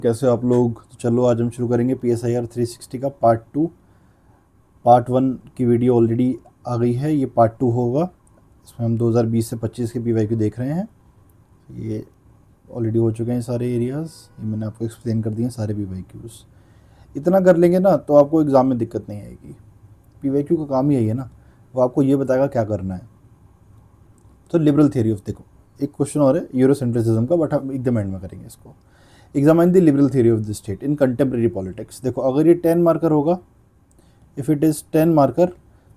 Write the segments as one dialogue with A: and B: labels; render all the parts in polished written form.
A: कैसे हो आप लोग। तो चलो आज हम शुरू करेंगे PSIR 360 का पार्ट 2। पार्ट 1 की वीडियो ऑलरेडी आ गई है, ये पार्ट 2 होगा। इसमें हम 2020 से 25 के PYQ देख रहे हैं। ये ऑलरेडी हो चुके हैं सारे एरियाज़, ये मैंने आपको एक्सप्लेन कर दिए हैं सारे PYQs। इतना कर लेंगे ना तो आपको एग्ज़ाम में दिक्कत नहीं आएगी। PYQ का काम ही यही है ना, वो आपको ये बताएगा क्या करना है। तो लिबरल थियरी ऑफ, देखो एक क्वेश्चन और है यूरोसेंट्रिसिज्म का, बट हम एकदम एंड में करेंगे इसको। Examine the liberal theory of the state in contemporary politics. देखो अगर ये 10 मार्कर होगा, if it is 10 marker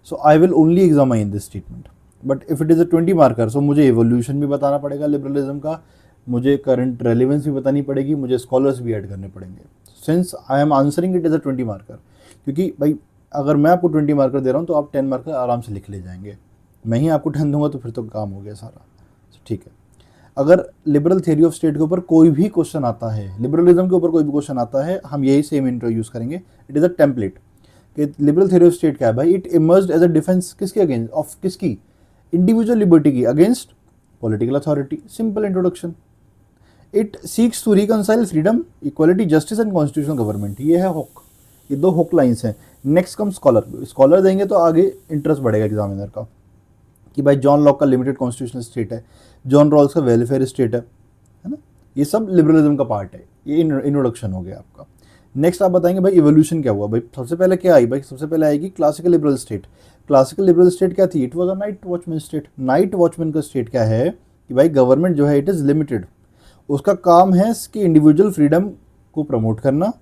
A: so I will only examine this statement. But if it is a 20 marker so मुझे एवोल्यूशन भी बताना पड़ेगा लिबरलिज्म का, मुझे करंट रेलिवेंस भी बतानी पड़ेगी, मुझे स्कॉलर्स भी ऐड करने पड़ेंगे। Since I am answering it is a 20 marker, क्योंकि भाई अगर मैं आपको 20 मार्कर दे रहा हूँ तो आप 10 मार्कर आराम से लिख ले जाएंगे। मैं ही आपको 10 दूंगा तो फिर तो काम हो गया सारा। ठीक है, अगर लिबरल थ्योरी ऑफ स्टेट के ऊपर कोई भी क्वेश्चन आता है, लिबरलिज्म के ऊपर कोई भी क्वेश्चन आता है, हम यही सेम इंट्रो यूज़ करेंगे। इट इज़ अ टेम्पलेट कि लिबरल थ्योरी ऑफ स्टेट क्या है भाई। It emerged as a defence किसके अगेंस्ट, ऑफ किसकी, इंडिविजुअल लिबर्टी की against political authority. Simple introduction. It seeks to reconcile freedom, equality, justice and constitutional government. ये है hook, ये दो हुक लाइन्स हैं। Next come scholar. स्कॉलर देंगे तो आगे इंटरेस्ट बढ़ेगा एग्जामिनर का कि भाई जॉन लॉक का लिमिटेड कॉन्स्टिट्यूशनल स्टेट है, जॉन रॉल्स का वेलफेयर स्टेट है ना। ये सब लिबरलिज्म का पार्ट है। ये इंट्रोडक्शन हो गया आपका। नेक्स्ट आप बताएंगे भाई इवोल्यूशन क्या हुआ। भाई सबसे पहले क्या आई, भाई सबसे पहले आएगी classical liberal state. Classical liberal state क्या थी, it was a night watchman state. Night watchman का स्टेट क्या है कि भाई गवर्नमेंट जो है इट इज़ लिमिटेड, उसका काम है इसकी इंडिविजुअल फ्रीडम को प्रमोट करना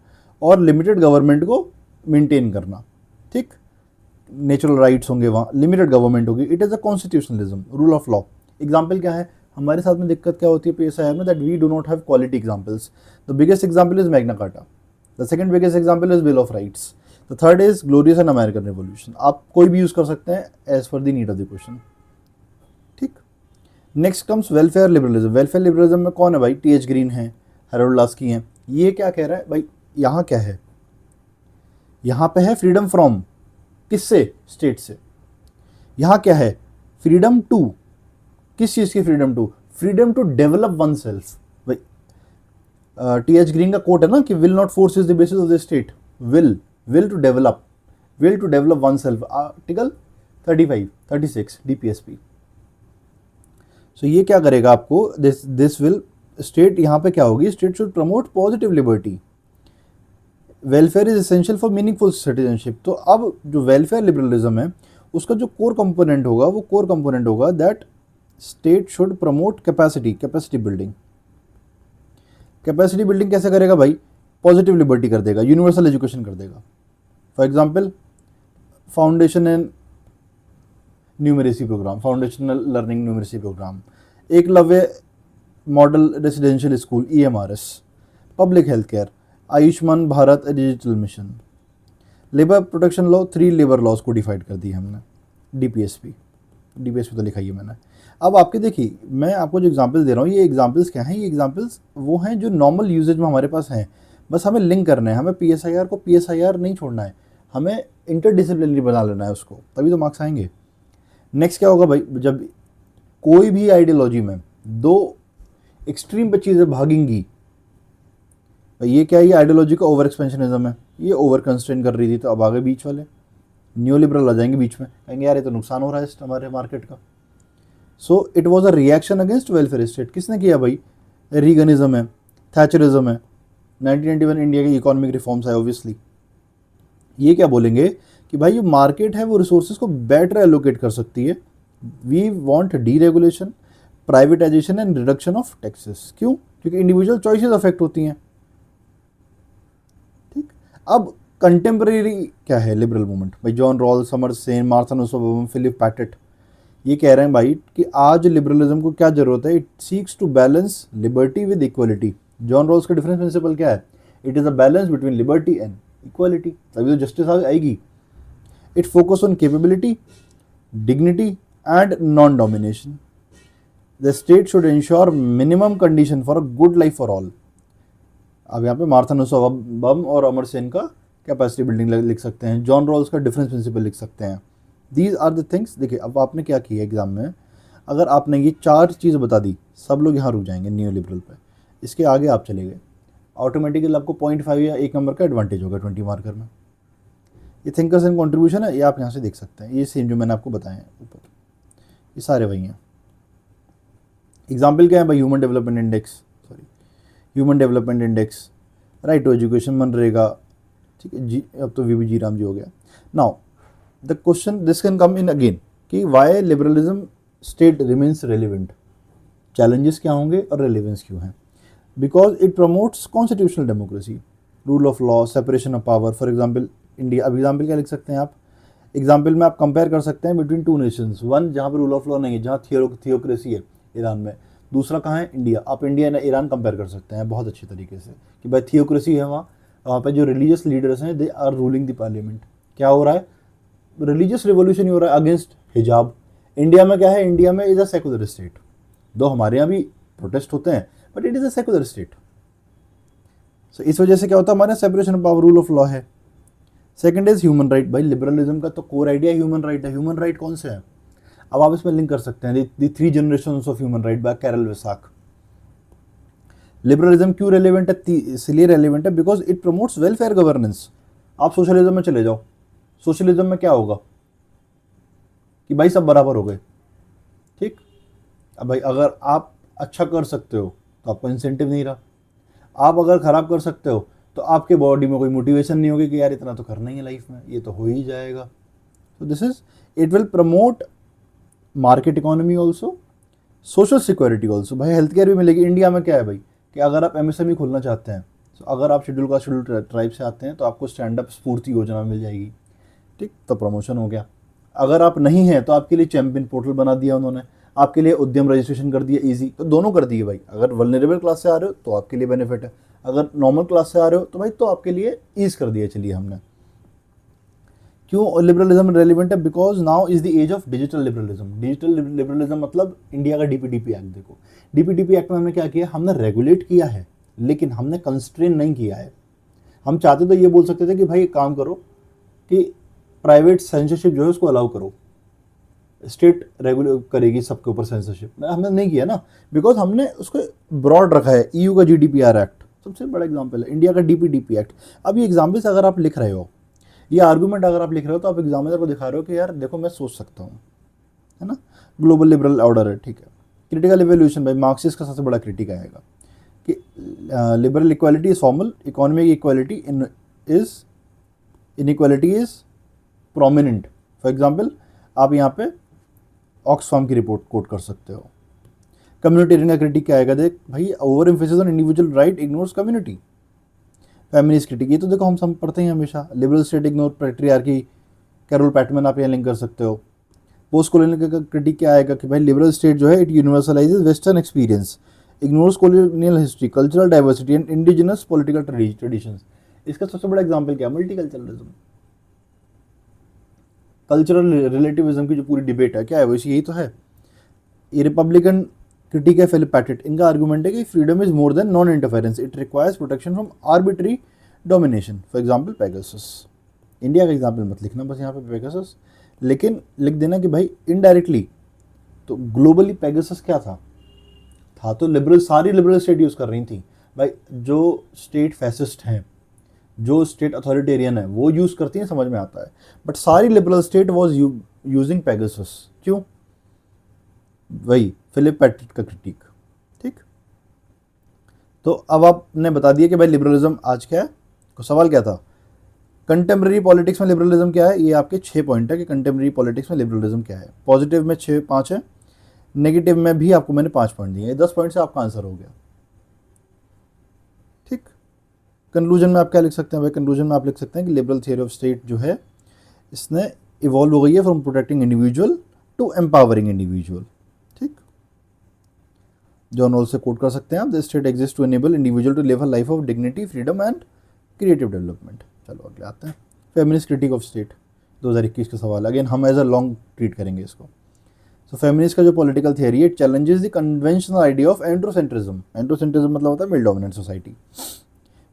A: और लिमिटेड गवर्नमेंट को मेंटेन करना। ठीक, नेचुरल राइट्स होंगे वहाँ, लिमिटेड गवर्नमेंट होगी। It is a constitutionalism, rule of law. Example क्या है हमारे साथ में, दिक्कत क्या होती है PSIR में, that we do not have quality examples. The biggest example is Magna Carta, the second biggest example is Bill of Rights, the third is glorious and American revolution. आप कोई भी यूज़ कर सकते हैं as per the need of the question. ठीक, next comes welfare liberalism. Welfare liberalism में कौन है भाई, TH ग्रीन है, हैरोल्ड लास्की हैं। ये क्या कह रहा है भाई, यहाँ क्या है, यहाँ पे है फ्रीडम फ्रॉम, किससे, स्टेट से। यहाँ क्या है, फ्रीडम टू, किस चीज़ की freedom to, freedom to develop one self. भाई TH ग्रीन का कोट है ना कि will not force is the basis of the state, will to develop, will to develop one self. Article 35 36 DPSP। So ये क्या करेगा आपको, दिस विल स्टेट, यहाँ पे क्या होगी, state should promote positive liberty, welfare is essential for meaningful citizenship. तो अब जो वेलफेयर लिबरलिज्म है उसका जो कोर कंपोनेंट होगा, वो कोर कंपोनेंट होगा that state should promote capacity building. Capacity building कैसे करेगा भाई, पॉजिटिव लिबर्टी कर देगा, यूनिवर्सल एजुकेशन कर देगा। For example foundation and numeracy programme, foundational learning numeracy programme, Eklavya model residential school EMRS, public health care, Ayushman Bharat digital mission, labour protection law, 3 labour laws codified कर दिया हमने, DPSP तो लिखा ही है मैंने। अब आपके देखिए, मैं आपको जो एग्जांपल्स दे रहा हूँ, ये एग्जांपल्स क्या हैं, ये एग्जांपल्स वो हैं जो नॉर्मल यूजेज में हमारे पास हैं। बस हमें लिंक करना है, हमें PSIR को PSIR नहीं छोड़ना है, हमें इंटरडिसिप्लिनरी बना लेना है उसको, तभी तो मार्क्स आएंगे। नेक्स्ट क्या होगा भाई, जब कोई भी आइडियोलॉजी में दो एक्सट्रीम पे चीज़ें भागेंगी, ये क्या है, ये आइडियोलॉजी का ओवर एक्सपेंशनिज्म है, ये ओवर कंस्ट्रेन कर रही थी, तो अब आगे बीच वाले न्यू लिबरल आ जाएंगे बीच में, कहेंगे यार ये तो नुकसान हो रहा है हमारे मार्केट का। So it was a reaction against welfare state. किसने किया भाई, रीगनिज्म है, थैचरिज्म है, 1991 इंडिया के इकोनॉमिक रिफॉर्म्स है ऑब्वियसली। ये क्या बोलेंगे कि भाई ये मार्केट है वो रिसोर्सेज को बेटर एलोकेट कर सकती है। We want deregulation, privatisation and reduction of taxes. क्यों, क्योंकि इंडिविजुअल चॉइसेस अफेक्ट होती हैं। अब कंटेम्प्रेरी क्या है लिबरल मूवमेंट, भाई John Rawls, Amartya, Martha Nussbaum, Philip Pettit, ये कह रहे हैं भाई कि आज लिबरलिज्म को क्या जरूरत है, it seeks to balance liberty with equality. John Rawls का डिफरेंस प्रिंसिपल क्या है, it is a balance between liberty and equality, तभी तो जस्टिस आएगी। It focus on capability, dignity and non domination. The state should ensure minimum condition for a good life for all. अब यहाँ पे Martha नुसबम और अमर सेन का कैपेसिटी बिल्डिंग लिख सकते हैं, जॉन रॉल्स का डिफरेंस प्रिंसिपल लिख सकते हैं। These are the things. देखिए अब आपने क्या किया एग्जाम में, अगर आपने ये 4 चीज़ बता दी, सब लोग यहाँ रुक जाएंगे न्यू लिबरल पे, इसके आगे आप चले गए। ऑटोमेटिकली आपको 0.5 या 1 नंबर का एडवांटेज होगा 20 मार्कर में। ये थिंकर्स एंड कंट्रीब्यूशन है, ये आप यहाँ से देख सकते हैं, ये सेम जो मैंने आपको बताया है ऊपर, ये सारे वही हैं। एग्जाम्पल क्या है भाई, human development index, right to education, MNREGA, ठीक है जी, अब तो वीबी जी राम जी हो गया। Now the question this can come in again कि why liberalism state remains relevant, challenges क्या होंगे और रेलिवेंस क्यों है? Because it promotes constitutional democracy, rule of law, separation of power. For example India, अब एग्जाम्पल क्या लिख सकते हैं आप, एग्जाम्पल में आप कंपेयर कर सकते हैं बिटवीन टू नेशंस, वन जहाँ पर रूल ऑफ लॉ नहीं है, जहाँ थियोक्रेसी है ईरान में, दूसरा कहाँ है, इंडिया। आप इंडिया और ईरान कंपेयर कर सकते हैं बहुत अच्छी तरीके से कि भाई थियोक्रेसी है वहाँ पे जो रिलीजियस लीडर्स हैं they are ruling the parliament. क्या हो रहा है, रिलीजियस रिवोल्यूशन ही हो रहा है अगेंस्ट हिजाब। इंडिया में क्या है, इंडिया में इज अ सेकुलर स्टेट, दो हमारे यहाँ भी प्रोटेस्ट होते हैं but it is a secular state. So इस वजह से क्या होता है, हमारे separation of power, rule of law है। सेकंड इज ह्यूमन राइट, भाई लिबरलिज्म का तो कोर आइडिया ह्यूमन राइट है। ह्यूमन राइट कौन से हैं, अब आप इसमें लिंक कर सकते हैं the 3 generations of human right by Karel Vasak. Liberalism क्यों रेलेवेंट है, इसलिए रेलेवेंट है because it promotes welfare governance. आप सोशलिज्म में चले जाओ, सोशलिज्म में क्या होगा कि भाई सब बराबर हो गए, ठीक। अब भाई अगर आप अच्छा कर सकते हो तो आपको इंसेंटिव नहीं रहा, आप अगर खराब कर सकते हो तो आपके बॉडी में कोई मोटिवेशन नहीं होगी कि यार इतना तो करना ही है लाइफ में, ये तो हो ही जाएगा। तो this is, it will promote market economy also, social security also. भाई हेल्थ केयर भी मिलेगी। इंडिया में क्या है भाई कि अगर आप एमएसएमई खोलना चाहते हैं, तो अगर आप शेड्यूल कास्ट शेड्यूल ट्राइब से आते हैं तो आपको स्टैंड अप स्फूर्ति योजना मिल जाएगी, ठीक, तो प्रमोशन हो गया। अगर आप नहीं हैं तो आपके लिए चैंपियन पोर्टल बना दिया उन्होंने, आपके लिए उद्यम रजिस्ट्रेशन कर दिया ईजी, तो दोनों कर दिए भाई। अगर वल्नरेबल क्लास से आ रहे हो तो आपके लिए बेनिफिट है, अगर नॉर्मल क्लास से आ रहे हो तो भाई तो आपके लिए ईज कर दिया। चलिए हमने क्यों लिबरलिज्म रेलिवेंट है, because now is the age of digital liberalism. Digital liberalism मतलब इंडिया का डीपीडीपी एक्ट देखो, डीपीडीपी एक्ट में हमने क्या किया, हमने रेगुलेट किया है लेकिन हमने कंस्ट्रेन नहीं किया है। हम चाहते तो ये बोल सकते थे कि भाई एक काम करो कि प्राइवेट सेंसरशिप जो है उसको अलाउ करो, स्टेट रेगुलेट करेगी सबके ऊपर सेंसरशिप, हमने नहीं किया ना, बिकॉज हमने उसको ब्रॉड रखा है। ईयू का जीडीपीआर एक्ट सबसे बड़ा एग्जाम्पल है, इंडिया का डीपीडीपी एक्ट। अब ये एग्जाम्पल्स अगर आप लिख रहे हो, ये आर्गूमेंट अगर आप लिख रहे हो तो आप एग्जामिनर को दिखा रहे हो कि यार देखो मैं सोच सकता हूँ, है ना। ग्लोबल लिबरल ऑर्डर है, ठीक है। क्रिटिकल इवोल्यूशन, भाई मार्क्सिस्ट का सबसे बड़ा क्रिटिक आएगा कि liberal equality is formal, economic equality is inequality is prominent. For example आप यहाँ पे ऑक्सफार्म की रिपोर्ट कोट कर सकते हो। कम्युनिटेरियन का क्रिटिक क्या आएगा, देख भाई over emphasis on individual right ignores community. Feminist critique, ये तो देखो हम सब पढ़ते हैं हमेशा, liberal state ignore patriarchy, Carole Pateman आप यहाँ लिंक कर सकते हो। पोस्ट कॉलोनियल का क्रिटिक क्या आएगा कि भाई लिबरल स्टेट जो है it universalises western experience, ignores colonial history, cultural diversity and indigenous political traditions. इसका सबसे बड़ा एग्जाम्पल क्या है, मल्टीकल्चरलिज्म। कल्चरल रिलेटिविज्म की जो पूरी डिबेट है क्या है वो यही तो है। ये रिपब्लिकन क्रिटिक है फिलिप पैटेट, इनका आर्गुमेंट है कि freedom is more than non interference, it requires protection from arbitrary domination. For example Pegasus, India का एग्जाम्पल मत लिखना बस यहाँ पे पैगासस, लेकिन लिख देना कि भाई इनडायरेक्टली तो ग्लोबली पैगासस क्या था तो लिबरल, सारी लिबरल स्टेट यूज़ कर रही थी भाई। जो स्टेट फैसिस्ट हैं, जो स्टेट अथॉरिटेरियन है वो यूज़ करती हैं, समझ में आता है, बट सारी liberal state was using Pegasus. क्यों, वही फिलिप पैटेट का क्रिटिक, ठीक। तो अब आपने बता दिया कि भाई लिबरलिज्म आज क्या है, तो सवाल क्या था, कंटेम्प्रेरी पॉलिटिक्स में लिबरलिज्म क्या है। ये आपके 6 पॉइंट है कि कंटेम्प्रेरी पॉलिटिक्स में लिबरलिज्म क्या है। पॉजिटिव में 5 है, नेगेटिव में भी आपको मैंने 5 पॉइंट दिए, 10 पॉइंट से आपका आंसर हो गया, ठीक। कंक्लूजन में आप क्या लिख सकते हैं भाई, कंक्लूजन में आप लिख सकते हैं कि लिबरल थियरी ऑफ स्टेट जो है इसने इवॉल्व हो गई है from protecting individual to empowering individual, ठीक। जॉन रॉल्स से कोट कर सकते हैं आप, the state exist to enable individual to live a life of dignity, freedom and creative development. चलो अगले आते हैं, फेमिनिस्ट क्रिटिक ऑफ स्टेट 2021 का सवाल, अगेन हम एज अ लॉन्ग ट्रीट करेंगे इसको। सो फेमिनिस्ट का जो पॉलिटिकल थियरी है, it challenges the conventional idea of androcentrism. Androcentrism मतलब होता है male dominant society.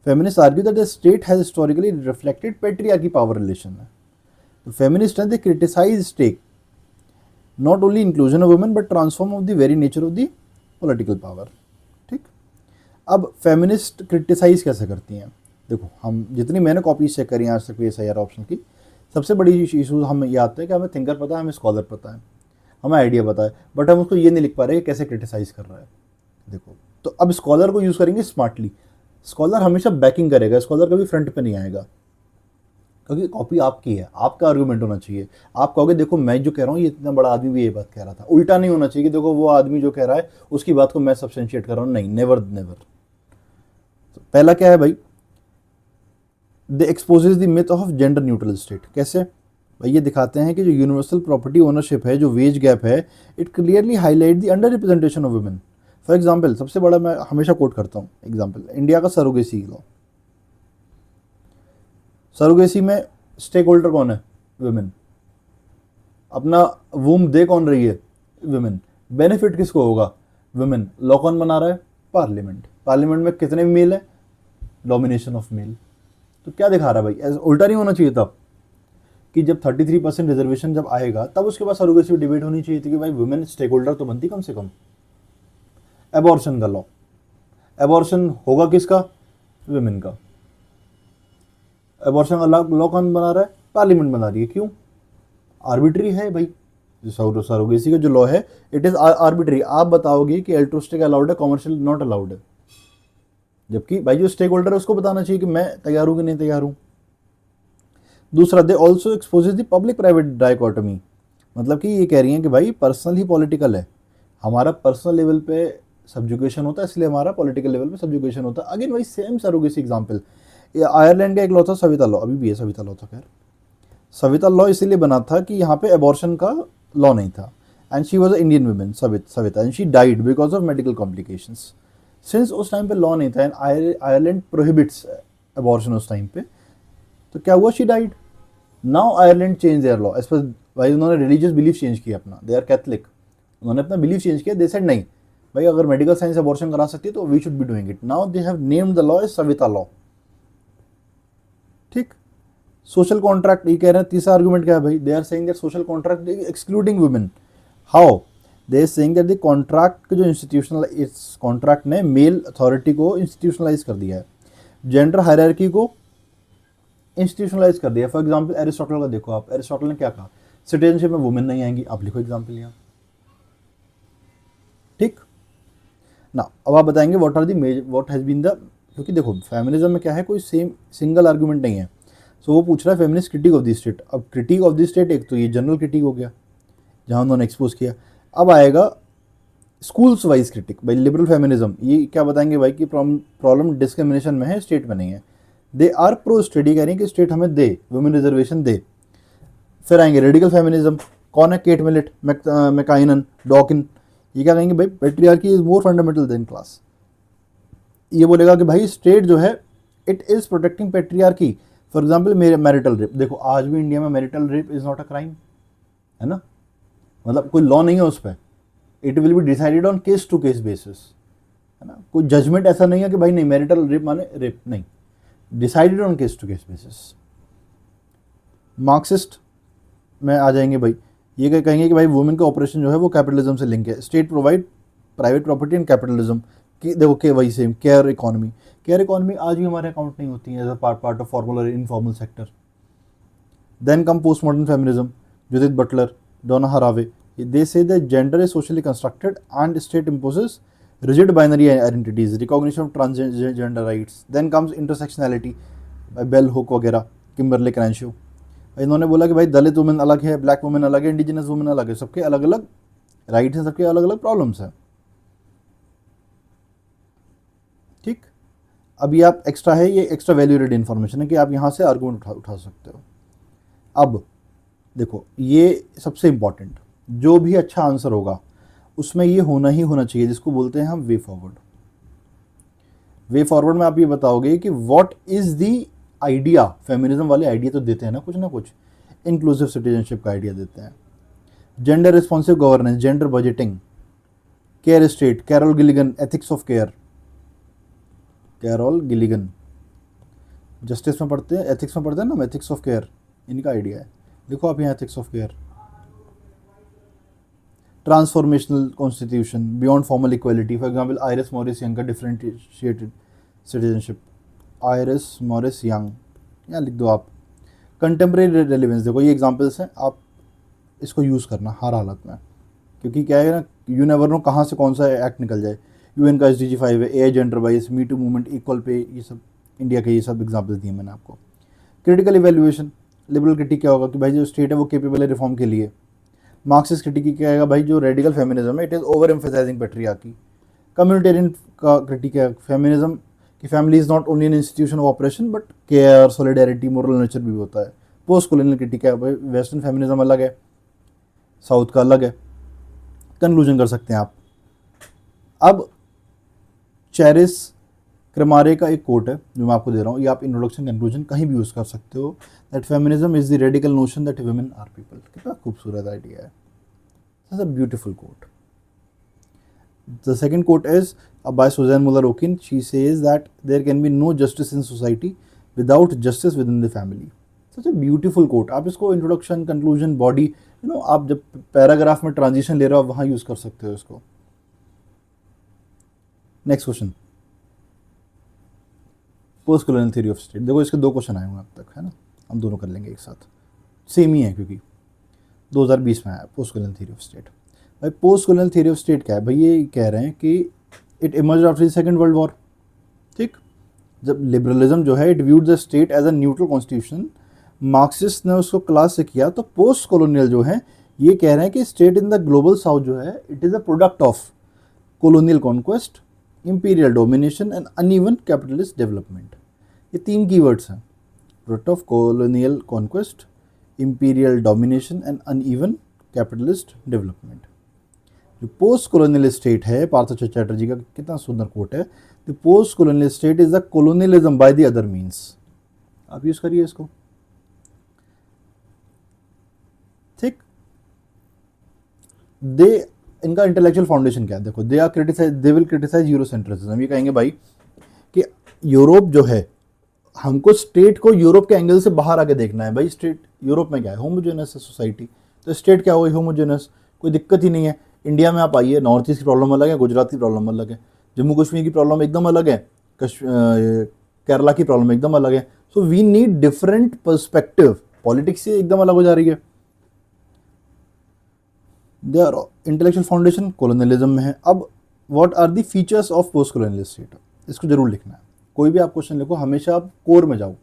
A: Feminist argue that the state has historically reflected patriarchy power relation है। तो फेमिनिस्ट हैं, they criticise state not only inclusion of women but transform of the very nature of the political power, ठीक। अब feminist criticise कैसे करती हैं? देखो, हम जितनी मैंने कॉपीज चेक करी आज तक PSIR ऑप्शन की, सबसे बड़ी इशूज़ हमें ये आते हैं कि हमें थिंकर पता है, हमें स्कॉलर पता है, हमें आइडिया पता है, बट हम उसको ये नहीं लिख पा रहे कि कैसे क्रिटिसाइज़ कर रहा है। देखो, तो अब स्कॉलर को यूज़ करेंगे स्मार्टली। स्कॉलर हमेशा बैकिंग करेगा, स्कॉलर कभी फ्रंट पे नहीं आएगा, क्योंकि कॉपी आपकी है, आपका आर्गूमेंट होना चाहिए। आप कहोगे देखो मैं जो कह रहा हूँ, ये इतना बड़ा आदमी भी ये बात कह रहा था, उल्टा नहीं होना चाहिए कि देखो वो आदमी जो कह रहा है उसकी बात को मैं सब्सटेंशिएट कर रहा हूँ, नहीं, नेवर नेवर। तो पहला क्या है भाई, they exposes the myth of gender neutral state. कैसे भाई? ये दिखाते हैं कि जो यूनिवर्सल प्रॉपर्टी ओनरशिप है, जो वेज गैप है, it clearly highlight the under representation of women. For example, सबसे बड़ा मैं हमेशा कोट करता हूँ एग्जाम्पल, इंडिया का सरोगेसी लॉ। सरोगेसी में स्टेक होल्डर कौन है? वुमेन। अपना वूम दे कौन रही है? वुमेन। बेनिफिट किसको होगा? वुमेन। लॉ कौन बना रहा है? पार्लियामेंट। पार्लियामेंट में कितने मेल है? Domination of male. तो क्या दिखा रहा है भाई? उल्टा नहीं होना चाहिए था कि जब 33% रिजर्वेशन जब आएगा तब उसके बाद सरोगेसी डिबेट होनी चाहिए थी कि भाई वुमेन स्टेक होल्डर तो बनती कम से कम। एबॉर्शन का लॉ, एबॉर्शन होगा किसका? वुमेन का। एबॉर्शन का लॉ कौन बना रहा है? पार्लियामेंट बना रही है। क्यों? आर्बिट्री है भाई। जो सरोगेसी का जो लॉ है, इट इज आर्बिट्री। आप बताओगे कि एल्ट्रोस्टिक अलाउड है, कॉमर्शियल नॉट अलाउड है, जबकि भाई जो स्टेक होल्डर है उसको बताना चाहिए कि मैं तैयार हूं कि नहीं तैयार हूं। दूसरा, they also exposes the public private dichotomy. मतलब कि ये कह रही हैं कि भाई पर्सनल ही पॉलिटिकल है, हमारा पर्सनल लेवल पे सब्जुकेशन होता है, इसलिए हमारा पॉलिटिकल लेवल पे सब्जुकेशन होता है। अगेन वही सेम सरोगेसी एग्जाम्पल, आयरलैंड का एक लॉ था सविता लॉ, अभी भी है सविता लॉ था। खैर, सविता लॉ इसीलिए बना था कि यहाँ पे एबॉर्शन का लॉ नहीं था, and she was a Indian women Savita, and she died because of medical complications. Since उस टाइम पे लॉ नहीं था एंड आयरलैंड प्रोहिबिट्स एबॉर्शन उस टाइम पे, तो क्या हुआ? She died. Now Ireland change their law as पर, भाई उन्होंने रिलीजियस बिलीफ चेंज किया अपना, दे आर कैथलिक, उन्होंने अपना बिलीफ चेंज किया। दे सेड नहीं भाई, अगर मेडिकल साइंस अबॉर्शन करा सकती है तो we should be doing it. Now they have named the law as Savita law. ठीक। सोशल कॉन्ट्रैक्ट, ये कह रहे हैं, तीसरा आर्गुमेंट क्या है भाई? They are saying that social contract excluding women. How? They are saying that the contract जो इंस्टीट्यूशनल, इस कॉन्ट्रैक्ट ने मेल अथॉरिटी को इंस्टीट्यूशनलाइज कर दिया है, जेंडर हायरार्की को इंस्टीट्यूशनलाइज कर दिया। फॉर एग्जाम्पल एरिस्टोटल का देखो आप, एरिस्टोटल ने क्या कहा? सिटीजनशिप में वुमेन नहीं आएंगी। आप लिखो एग्जाम्पल यहाँ। ठीक ना, अब आप बताएंगे what are the what has been the, क्योंकि देखो फेमिनिज्म में क्या है, कोई सेम सिंगल आर्गुमेंट नहीं है। सो वो पूछ रहा है feminist critic of the state. अब क्रिटिक ऑफ द स्टेट, एक तो ये जनरल क्रिटिक हो गया जहाँ उन्होंने एक्सपोज किया। अब आएगा स्कूल्स वाइज क्रिटिक। भाई लिबरल फेमिनिज्म ये क्या बताएंगे भाई कि प्रॉब्लम डिस्क्रिमिनेशन में है, स्टेट में नहीं है। दे आर प्रो स्टडी, कह रही है कि स्टेट हमें दे, वुमेन रिजर्वेशन दे। फिर आएंगे रेडिकल फेमिनिज्म, कौन है? Kate Millett, MacKinnon, Dworkin. ये क्या कहेंगे भाई? Patriarchy is more fundamental than class. ये बोलेगा कि भाई स्टेट जो है it is protecting patriarchy. For example मेरे मैरिटल रेप, देखो आज भी इंडिया में marital rape is not a crime, है ना, मतलब कोई लॉ नहीं है उस पर। It will be decided on case to case basis, है ना, कोई जजमेंट ऐसा नहीं है कि भाई नहीं मैरिटल रेप माने रेप, नहीं, decided on case to case basis. Marxist में आ जाएंगे भाई, ये कहेंगे कि भाई वुमेन का ऑपरेशन जो है वो कैपिटलिज्म से लिंक है। State provide private property and capitalism की, देखो के वही same care economy. Care economy आज भी हमारे अकाउंट नहीं होती है as a part of formal और informal sector. Then come post modern feminism, Judith Butler, Donna Haraway. They say that gender is socially constructed and state imposes rigid binary identities, recognition of transgender rights. Then comes intersectionality, Bell Hook वगैरह, Kimberle Crenshaw. इन्होंने बोला कि भाई दलित women अलग है, black women अलग है, indigenous women अलग है, सबके अलग अलग राइट्स हैं, सबके अलग अलग प्रॉब्लम्स हैं। ठीक। अभी आप एक्स्ट्रा है, ये एक्स्ट्रा वैल्यूएटेड इन्फॉर्मेशन है कि आप यहाँ से आर्गूमेंट उठा सकते हो। अब देखो ये सबसे इंपॉर्टेंट, जो भी अच्छा आंसर होगा उसमें ये होना ही होना चाहिए, जिसको बोलते हैं हम वे फॉरवर्ड। वे फॉरवर्ड में आप ये बताओगे कि what is the idea. Feminism वाले आइडिया तो देते हैं ना कुछ, इंक्लूसिव सिटीजनशिप का आइडिया देते हैं, gender responsive governance, gender budgeting, care state, Carol Gilligan, ethics of care, Carol Gilligan justice में पढ़ते हैं, एथिक्स में पढ़ते हैं ना, एथिक्स ऑफ केयर, इनका आइडिया है। देखो आप यहाँ ethics of care, transformational constitution, beyond formal equality, for example Iris Marion Young का differentiated citizenship, Iris Marion Young, या लिख दो आप। कंटेम्प्रेरी रेलिवेंस, देखो ये एग्जाम्पल्स हैं, आप इसको यूज़ करना हर हालत में, क्योंकि क्या है ना, यू नेवर नो कहाँ से कौन सा एक्ट निकल जाए। यूएन का SDG 5 है, as gender wise, me too movement, equal pay, ये सब इंडिया के ये सब एग्जाम्पल्स दिए मैंने आपको। क्रिटिकल इवेल्युएशन, लिबरल क्रिटिक क्या होगा कि भाई जो स्टेट है वो केपेबल है रिफॉर्म के लिए। मार्क्सिस्ट क्रिटिक क्या आएगा, भाई जो रेडिकल फेमिनिज्म है it is over emphasizing patriarchy. Communitarian का क्रिटिक है फेमिनिज्म कि family is not only an institution of operation but care, solidarity, moral nature भी होता है। पोस्ट कॉलोनियल क्रिटिक है, भाई वेस्टर्न फेमिनिज्म अलग है, साउथ का अलग है। कंक्लूजन कर सकते हैं आप। अब चेरिस क्रमारे का एक कोट है जो मैं आपको दे रहा हूँ, ये आप इंट्रोडक्शन कंक्लूजन कहीं भी यूज़ कर सकते हो, that feminism is the radical notion that women are people. कितना खूबसूरत आइडिया है, it's a beautiful quote. The second quote is by Susan Moller Okin, she says that there can be no justice in society without justice within the family. Such a beautiful quote. आप इसको introduction, conclusion, body, you know, आप जब paragraph में transition ले रहे हो आप वहाँ यूज़ कर सकते हो इसको। Next question, post colonial theory of state. देखो इसके 2 क्वेश्चन आए हुए अब तक, है ना, हम दोनों कर लेंगे एक साथ, सेम ही है क्योंकि 2020 में आया post colonial theory of state. भाई post colonial theory of state क्या है, भाई ये कह रहे हैं कि it emerge after the Second World War. ठीक, जब लिबरलिज्म जो है it viewed the state as a neutral constitution, Marxist ने उसको क्लास से किया, तो पोस्ट कॉलोनियल जो है ये कह रहे हैं कि state in the global south जो है it is a product of colonial conquest, imperial domination and uneven capitalist development। ये 3 कीवर्ड्स हैं, product of colonial conquest, imperial domination and uneven capitalist development। जो पोस्ट कॉलोनियल स्टेट है, पार्थ चटर्जी का कितना सुंदर coat है, the post colonial state is the colonialism by the other means. आप use करिए इसको। ठीक, दे, इनका इंटेलेक्चुअल फाउंडेशन क्या है, देखो they are criticise, they will criticise Eurocentrism. ये कहेंगे भाई कि यूरोप जो है, हमको स्टेट को यूरोप के एंगल से बाहर आके देखना है। भाई स्टेट यूरोप में क्या है, होमोजेनस है सोसाइटी, तो स्टेट क्या होगी, होमोजेनस, कोई दिक्कत ही नहीं है। इंडिया में आप आइए, नॉर्थ ईस्ट की प्रॉब्लम अलग है, गुजरात की प्रॉब्लम अलग है, जम्मू कश्मीर की प्रॉब्लम एकदम अलग है, केरला की प्रॉब्लम एकदम अलग है। So we need different perspective. Politics से एकदम अलग हो जा रही है। देयर इंटेलेक्चुअल फाउंडेशन कॉलोनियलिज्म में है। अब what are the features of post colonial state, इसको जरूर लिखना है। कोई भी आप क्वेश्चन लिखो हमेशा आप कोर में जाओ।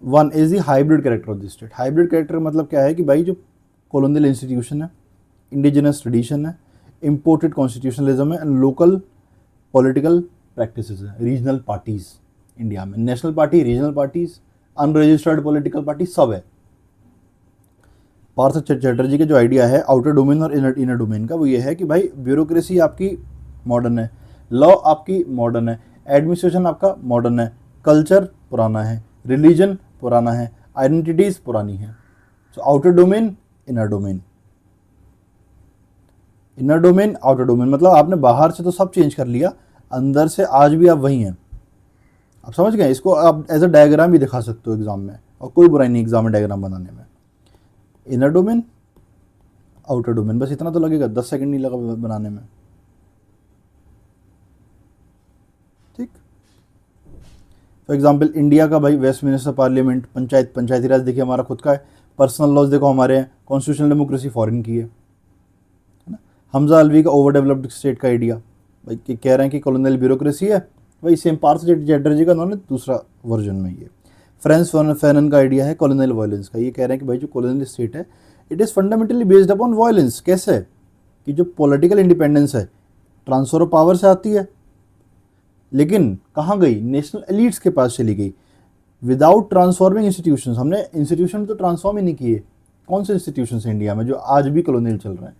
A: 1 is the hybrid character of the state. Hybrid character मतलब क्या है कि भाई जो कॉलोनियल इंस्टीट्यूशन है, इंडिजिनस ट्रेडिशन है, इम्पोर्टेड कॉन्स्टिट्यूशनलिज्म है, एंड लोकल पॉलिटिकल प्रैक्टिसेस है, रीजनल पार्टीज। इंडिया में national party, regional parties, unregistered political party सब है। पार्थ चटर्जी का जो आइडिया है आउटर डोमेन और इनर डोमेन का, वो ये है कि भाई ब्यूरोक्रेसी आपकी मॉडर्न है, लॉ आपकी मॉडर्न है, एडमिनिस्ट्रेशन आपका मॉडर्न है, कल्चर पुराना है, रिलीजन पुराना है, आइडेंटिटीज पुरानी है। So outer domain, inner domain. Inner domain, outer domain मतलब आपने बाहर से तो सब चेंज कर लिया, अंदर से आज भी आप वही हैं। आप समझ गए? इसको आप एज अ डायग्राम भी दिखा सकते हो एग्जाम में, और कोई बुराई नहीं एग्जाम में डायग्राम बनाने में। इनर डोमेन, आउटर डोमेन, बस इतना तो लगेगा, 10 सेकंड नहीं लगा बनाने में। ठीक, फॉर एग्जाम्पल इंडिया का भाई वेस्टमिनिस्टर पार्लियामेंट, पंचायती राज देखिए हमारा खुद का है, पर्सनल लॉज देखो हमारे हैं, कॉन्स्टिट्यूशनल डेमोक्रेसी फॉरेन की है ना। हमजा अलवी का ओवर डेवलप्ड स्टेट का आइडिया, भाई कि कह रहे हैं कि कॉलोनियल ब्यूरोक्रेसी है, वही सेम पार्थ चैटर्जी का उन्होंने दूसरा वर्जन में ये। फ्रेंस फैनन का आइडिया है कॉलोनियल वायलेंस का, ये कह रहे हैं कि भाई जो कॉलोनियल स्टेट है it is fundamentally based upon violence. कैसे? कि जो पॉलिटिकल इंडिपेंडेंस है ट्रांसफर ऑफ पावर से आती है, लेकिन कहाँ गई? नेशनल एलिट्स के पास चली गई, विदाउट ट्रांसफॉर्मिंग इंस्टीट्यूशंस। हमने इंस्टीट्यूशन तो ट्रांसफॉर्म ही नहीं किए। कौन से इंस्टीट्यूशन है इंडिया में जो आज भी कॉलोनियल चल रहे हैं?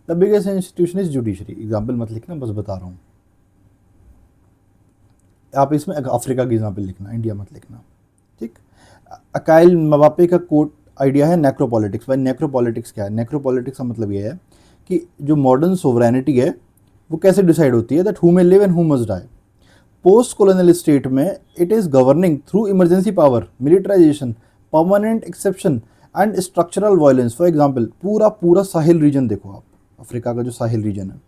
A: The biggest institution is judiciary. Example मत लिखना, बस बता रहा हूँ। आप इसमें अफ्रीका की एग्जाम्पल लिखना, इंडिया मत लिखना। ठीक, अकाइल मवापे का कोट आइडिया है नेक्रोपॉलिटिक्स। भाई नेक्रोपॉलिटिक्स क्या है? नेक्रोपॉलिटिक्स का मतलब ये है कि जो मॉडर्न सोवरेनिटी है वो कैसे डिसाइड होती है, that who may live and who must die. Post colonial state में it is governing through emergency power, militarisation, permanent exception and structural violence. For example पूरा पूरा साहिल रीजन देखो आप, अफ्रीका का जो साहिल रीजन है,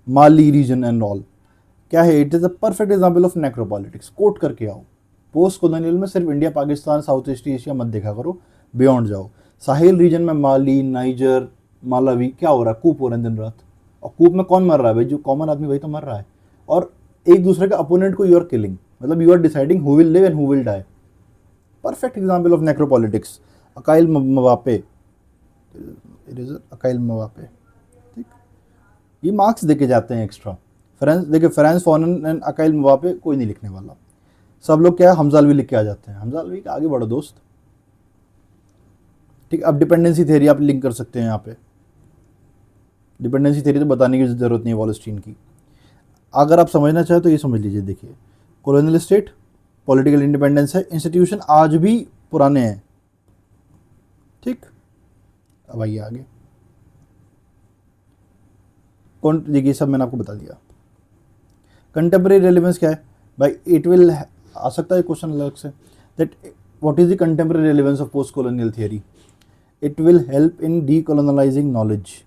A: माली रीजन एंड ऑल, क्या है, it is a perfect example of necropolitics. Quote करके आओ, पोस्ट कॉलोनियल में सिर्फ India Pakistan South East Asia मत देखा करो, बियॉन्ड जाओ। साहिल रीजन में माली, नाइजर, मालावी, क्या हो रहा है, कूप हो रहे हैं दिन रात। और कूप में कौन मर रहा है भाई, जो कॉमन आदमी वही तो मर रहा है। और एक दूसरे के अपोनेंट को यू आर किलिंग, मतलब you are deciding who will live and who will die. Perfect example of necropolitics. Achille Mbembe, Achille Mbembe, ठीक, ये मार्क्स देके जाते हैं एक्स्ट्रा। फ्रांस देखिए, Frantz Fanon and Achille Mbembe कोई नहीं लिखने वाला, सब लोग क्या है, हमजालवी लिख के आ जाते हैं। हमजालवी के आगे बढ़ो दोस्त, ठीक। अब डिपेंडेंसी थ्योरी आप लिंक कर सकते हैं यहाँ पे। डिपेंडेंसी थ्योरी तो बताने की जरूरत नहीं है वॉलस्टीन की। अगर आप समझना चाहें तो ये समझ लीजिए, देखिए कॉलोनियल स्टेट, पॉलिटिकल इंडिपेंडेंस है, इंस्टीट्यूशन आज भी पुराने हैं, ठीक। अब आइए आगे, कौन, देखिए सब मैंने आपको बता दिया। कंटेम्प्रेरी रेलिवेंस क्या है भाई, इट विल, आ सकता है क्वेश्चन अलग से, that what is the contemporary relevance of post colonial theory. It will help in decolonising knowledge,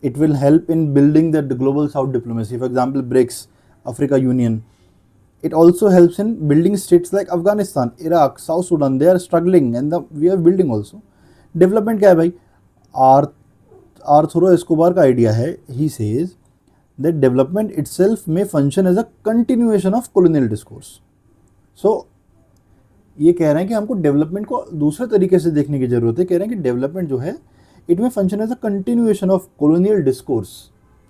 A: it will help in building the global south diplomacy, for example BRICS, Africa Union. It also helps in building states like Afghanistan, Iraq, South Sudan, they are struggling and we are building also. Development क्या है भाई, Arturo Escobar का idea है, he says that development itself may function as a continuation of colonial discourse. So ये कह रहे हैं कि हमको डेवलपमेंट को दूसरे तरीके से देखने की जरूरत है। कह रहे हैं कि डेवलपमेंट जो है इट में function as a continuation of colonial discourse.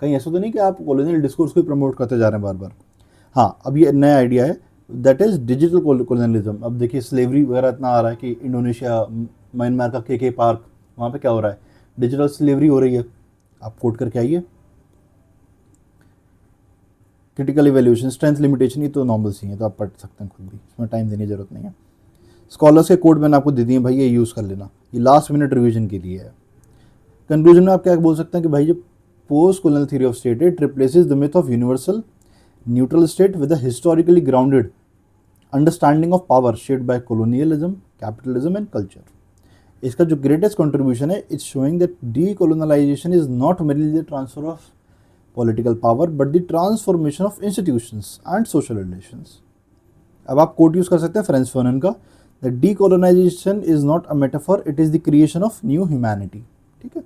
A: कहीं ऐसा तो नहीं कि आप कॉलोनियल डिस्कोर्स को प्रमोट करते जा रहे हैं बार बार। हाँ, अब ये नया आइडिया है, दैट इज डिजिटल कॉलोनियलिज्म। अब देखिए स्लेवरी वगैरह इतना आ रहा है कि इंडोनेशिया, म्यांमार का के पार्क, वहाँ पे क्या हो रहा है, डिजिटल स्लेवरी हो रही है। आप कोट करके आइए, क्रिटिकल इवेल्यूशन, स्ट्रेंथ लिमिटेशन, ये तो नॉर्मल सी है, तो आप पढ़ सकते हैं खुद भी, इसमें टाइम देने की जरूरत नहीं है। स्कॉलर्स के कोड मैंने आपको दे दिए भाई, ये यूज़ कर लेना, ये लास्ट मिनट रिविजन के लिए है। कंक्लूजन में आप क्या बोल सकते हैं कि भाई जो post colonial theory of state, it replaces the myth of universal neutral state with a historically grounded understanding of power shaped by colonialism, capitalism and culture. इसका जो ग्रेटेस्ट कंट्रीब्यूशन है, it's showing that decolonisation is not merely the transfer of political power but the transformation of institutions and social relations. अब आप coat use कर सकते हैं France फॉनन का, the decolonisation is not a metaphor, it is the creation of new humanity, ठीक है।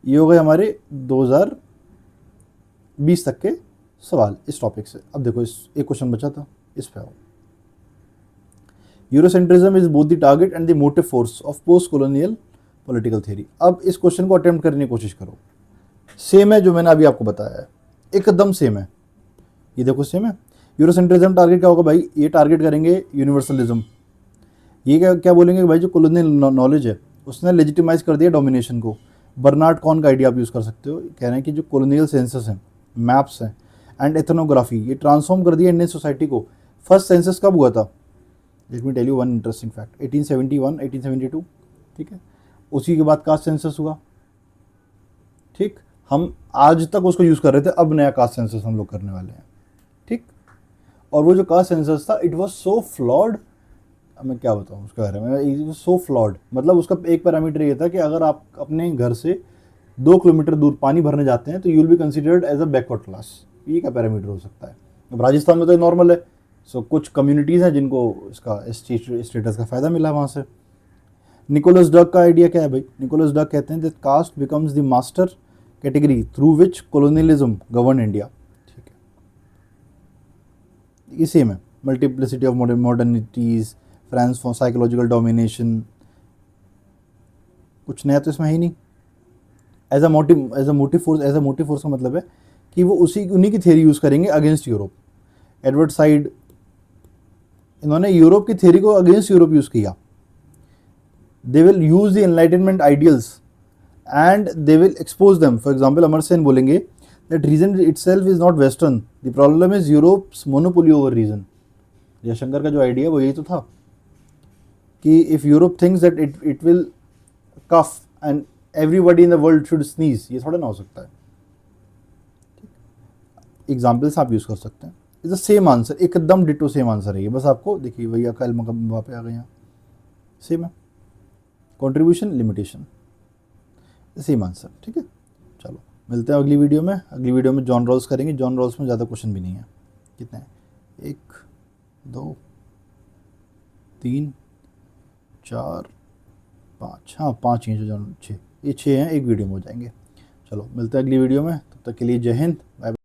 A: ये हो गए हमारे 2020 तक के सवाल इस टॉपिक से। अब देखो, इस एक क्वेश्चन बचा था, इस पे आओ। Eurocentrism is both the target and the motive force of post colonial political theory. अब इस क्वेश्चन को अटेम्प्ट करने की कोशिश करो। सेम है जो मैंने अभी आपको बताया है, एकदम सेम है। ये देखो सेम है। यूरोसेंट्रिज्म टारगेट क्या होगा भाई, ये टारगेट करेंगे यूनिवर्सलिज्म। ये क्या क्या बोलेंगे भाई, जो कॉलोनियल नॉलेज है उसने लेजिटिमाइज कर दिया डोमिनेशन को। बर्नार्ड कॉन का आइडिया आप यूज़ कर सकते हो, कह रहे हैं कि जो कॉलोनियल सेंसस हैं, मैप्स हैं एंड एथनोग्राफी, ये ट्रांसफॉर्म कर दिया इंडियन सोसाइटी को। फर्स्ट सेंसस कब हुआ था, let me tell you one interesting fact, 1871 1872, ठीक है। उसी के बाद कास्ट सेंसस हुआ, ठीक। हम आज तक उसको यूज़ कर रहे थे, अब नया कास्ट सेंसस हम लोग करने वाले हैं, ठीक। और वो जो कास्ट सेंसस था, इट वॉज सो फ्लॉड, मैं क्या बताऊँ उसके बारे में, इट वॉज सो फ्लॉड। मतलब उसका एक पैरामीटर ये था कि अगर आप अपने घर से 2 किलोमीटर दूर पानी भरने जाते हैं तो you will be considered as a backward class. ये क्या पैरामीटर हो सकता है। अब राजस्थान में तो नॉर्मल है, सो कुछ कम्युनिटीज़ हैं जिनको इसका स्टेटस का फ़ायदा मिला वहाँ से। निकोलस डक का आइडिया क्या है भाई, निकोलस डक कहते हैं that caste becomes the master category through which colonialism govern India, ठीक है। ये सेम है, multiplicity of modernities, Frantz for psychological domination, कुछ नया तो इसमें है ही नहीं। एज अ मोटिव फोर्स का मतलब है कि वो उन्हीं की थ्योरी यूज़ करेंगे अगेंस्ट यूरोप। एडवर्ड साइड, इन्होंने यूरोप की थ्योरी को अगेंस्ट यूरोप यूज़ किया। They will use the enlightenment ideals and they will expose them. For example Amartya Sen बोलेंगे that reason itself is not western, the problem is Europe's monopoly over reason. Jaishankar का जो idea वो यही तो था कि if Europe thinks that it will cough and everybody in the world should sneeze, ये थोड़ा ना हो सकता है। एग्जाम्पल्स आप यूज़ कर सकते हैं। इज द सेम आंसर, एकदम डिटो सेम आंसर है ये। बस आपको देखिए भैया कल वहाँ पे आ गए हैं, सेम है, कंट्रीब्यूशन लिमिटेशन, सेम आंसर। ठीक है, चलो मिलते हैं अगली वीडियो में। अगली वीडियो में जॉन रॉल्स करेंगे। जॉन रॉल्स में ज़्यादा क्वेश्चन भी नहीं है। कितने हैं? 1 2 3 4 5, हाँ 5 ही हैं जो जॉन, 6, ये 6 हैं, एक वीडियो में हो जाएंगे। चलो मिलते हैं अगली वीडियो में, तब तक के लिए जय हिंद, बाय।